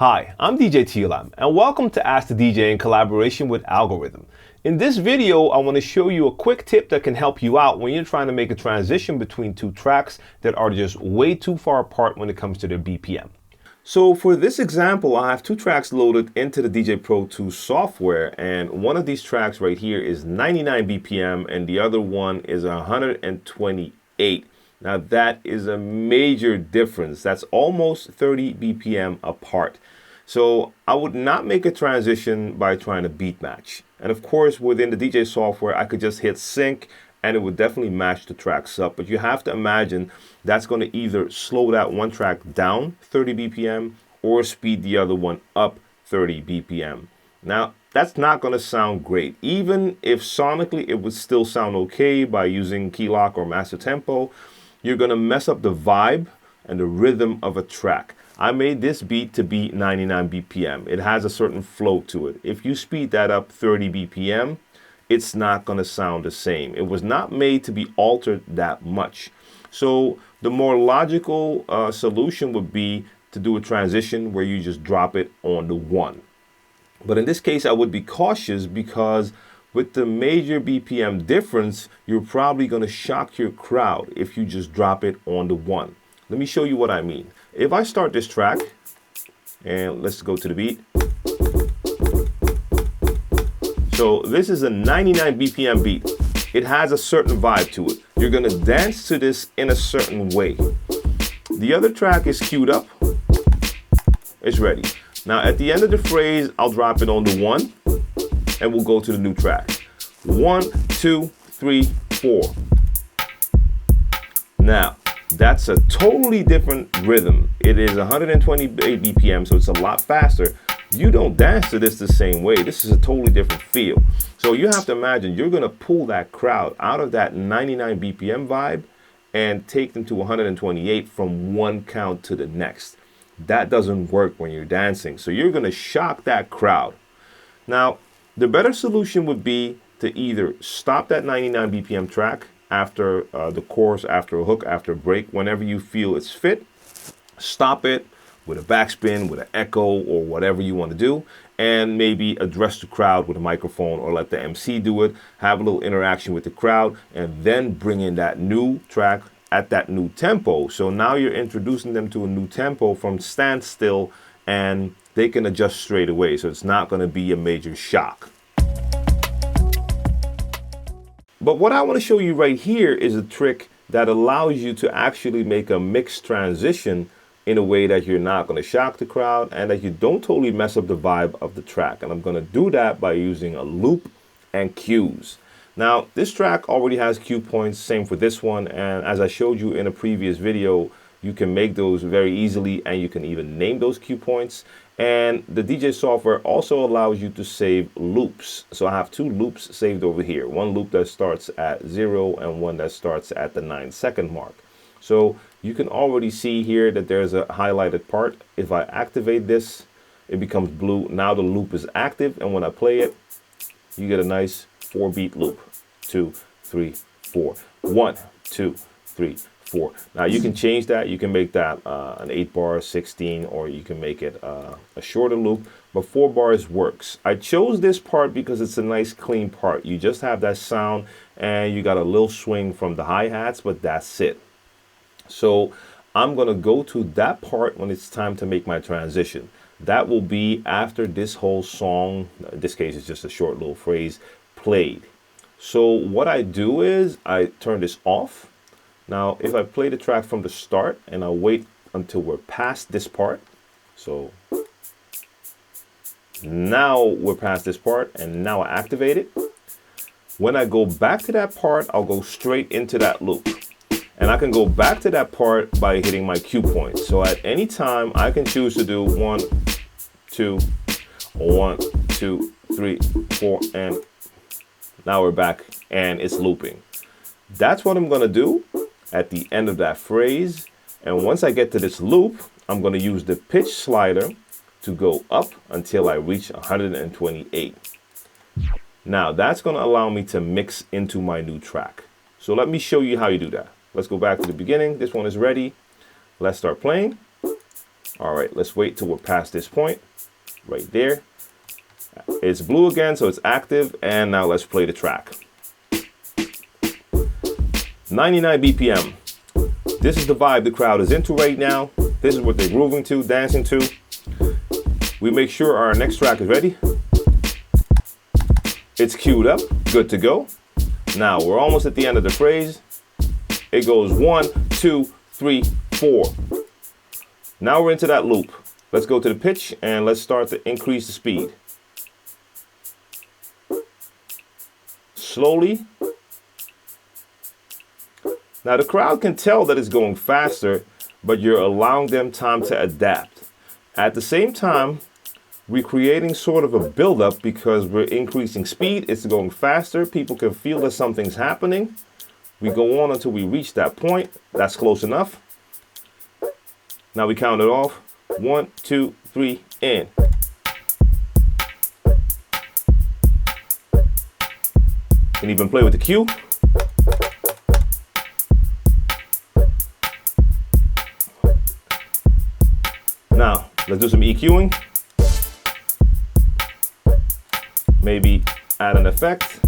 Hi, I'm DJ TLM and welcome to Ask the DJ in collaboration with Algorithm. In this video, I want to show you a quick tip that can help you out when you're trying to make a transition between two tracks that are just way too far apart when it comes to their BPM. So for this example, I have two tracks loaded into the DJ Pro 2 software, and one of these tracks right here is 99 BPM and the other one is 128. Now that is a major difference. That's almost 30 BPM apart. So I would not make a transition by trying to beat match. And of course, within the DJ software, I could just hit sync and it would definitely match the tracks up. But you have to imagine that's going to either slow that one track down 30 BPM or speed the other one up 30 BPM. Now, that's not going to sound great. Even if sonically it would still sound okay by using key lock or master tempo, you're going to mess up the vibe and the rhythm of a track. I made this beat to be 99 BPM. It has a certain flow to it. If you speed that up 30 BPM, it's not going to sound the same. It was not made to be altered that much. So the more logical solution would be to do a transition where you just drop it on the one. But in this case, I would be cautious because with the major BPM difference, you're probably going to shock your crowd if you just drop it on the one. Let me show you what I mean. If I start this track, and let's go to the beat. So this is a 99 BPM beat. It has a certain vibe to it. You're going to dance to this in a certain way. The other track is queued up. It's ready. Now at the end of the phrase, I'll drop it on the one and we'll go to the new track. 1, 2, 3, 4. Now, that's a totally different rhythm. It is 128 BPM, so it's a lot faster. You don't dance to this the same way. This is a totally different feel. So you have to imagine you're going to pull that crowd out of that 99 BPM vibe and take them to 128 from one count to the next. That doesn't work when you're dancing. So you're going to shock that crowd. Now, the better solution would be to either stop that 99 BPM track after the chorus, after a hook, after a break, whenever you feel it's fit. Stop it with a backspin, with an echo, or whatever you want to do, and maybe address the crowd with a microphone or let the MC do it, have a little interaction with the crowd, and then bring in that new track at that new tempo. So now you're introducing them to a new tempo from standstill, and they can adjust straight away. So it's not going to be a major shock. But what I want to show you right here is a trick that allows you to actually make a mixed transition in a way that you're not going to shock the crowd and that you don't totally mess up the vibe of the track. And I'm going to do that by using a loop and cues. Now, this track already has cue points, same for this one. And as I showed you in a previous video, you can make those very easily and you can even name those cue points. And the DJ software also allows you to save loops. So I have two loops saved over here. One loop that starts at 0 and one that starts at the 9-second mark. So you can already see here that there's a highlighted part. If I activate this, it becomes blue. Now the loop is active. And when I play it, you get a nice 4-beat loop. 2, 3, 4. 1, 2, 3, 4. Now you can change that. You can make that an 8-bar, 16, or you can make it a shorter loop. But 4 bars works. I chose this part because it's a nice clean part. You just have that sound and you got a little swing from the hi-hats, but that's it. So I'm going to go to that part when it's time to make my transition. That will be after this whole song, in this case it's just a short little phrase, played. So what I do is I turn this off. Now, if I play the track from the start and I wait until we're past this part. So now we're past this part and now I activate it. When I go back to that part, I'll go straight into that loop. And I can go back to that part by hitting my cue point. So at any time, I can choose to do 1, 2, 1, 2, 3, 4, and now we're back and it's looping. That's what I'm going to do at the end of that phrase. And once I get to this loop, I'm going to use the pitch slider to go up until I reach 128. Now that's going to allow me to mix into my new track. So let me show you how you do that. Let's go back to the beginning. This one is ready. Let's start playing. All right, let's wait till we're past this point. Right there. It's blue again, so it's active. And now let's play the track. 99 BPM. This is the vibe the crowd is into right now. This is what they're grooving to, dancing to. We make sure our next track is ready. It's queued up, good to go. Now we're almost at the end of the phrase. It goes 1, 2, 3, 4. Now we're into that loop. Let's go to the pitch and let's start to increase the speed. Slowly. Now the crowd can tell that it's going faster, but you're allowing them time to adapt. At the same time, we're creating sort of a build-up because we're increasing speed. It's going faster. People can feel that something's happening. We go on until we reach that point. That's close enough. Now we count it off. 1, 2, 3, and. Can even play with the cue. Now, let's do some EQing. Maybe add an effect.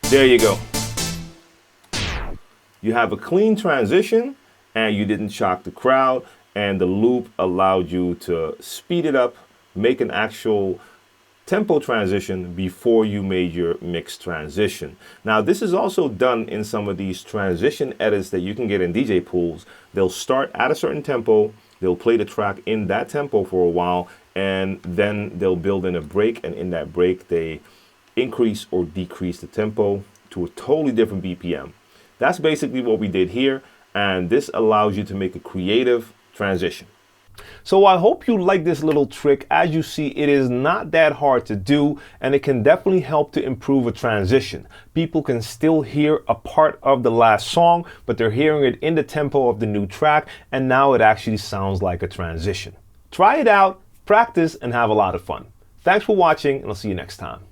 There you go. You have a clean transition and you didn't shock the crowd, and the loop allowed you to speed it up, make an actual tempo transition before you made your mix transition. Now this is also done in some of these transition edits that you can get in DJ pools. They'll start at a certain tempo, they'll play the track in that tempo for a while, and then they'll build in a break, and in that break they increase or decrease the tempo to a totally different BPM. That's basically what we did here, and this allows you to make a creative transition. So I hope you like this little trick. As you see, it is not that hard to do, and it can definitely help to improve a transition. People can still hear a part of the last song, but they're hearing it in the tempo of the new track, and now it actually sounds like a transition. Try it out, practice, and have a lot of fun. Thanks for watching, and I'll see you next time.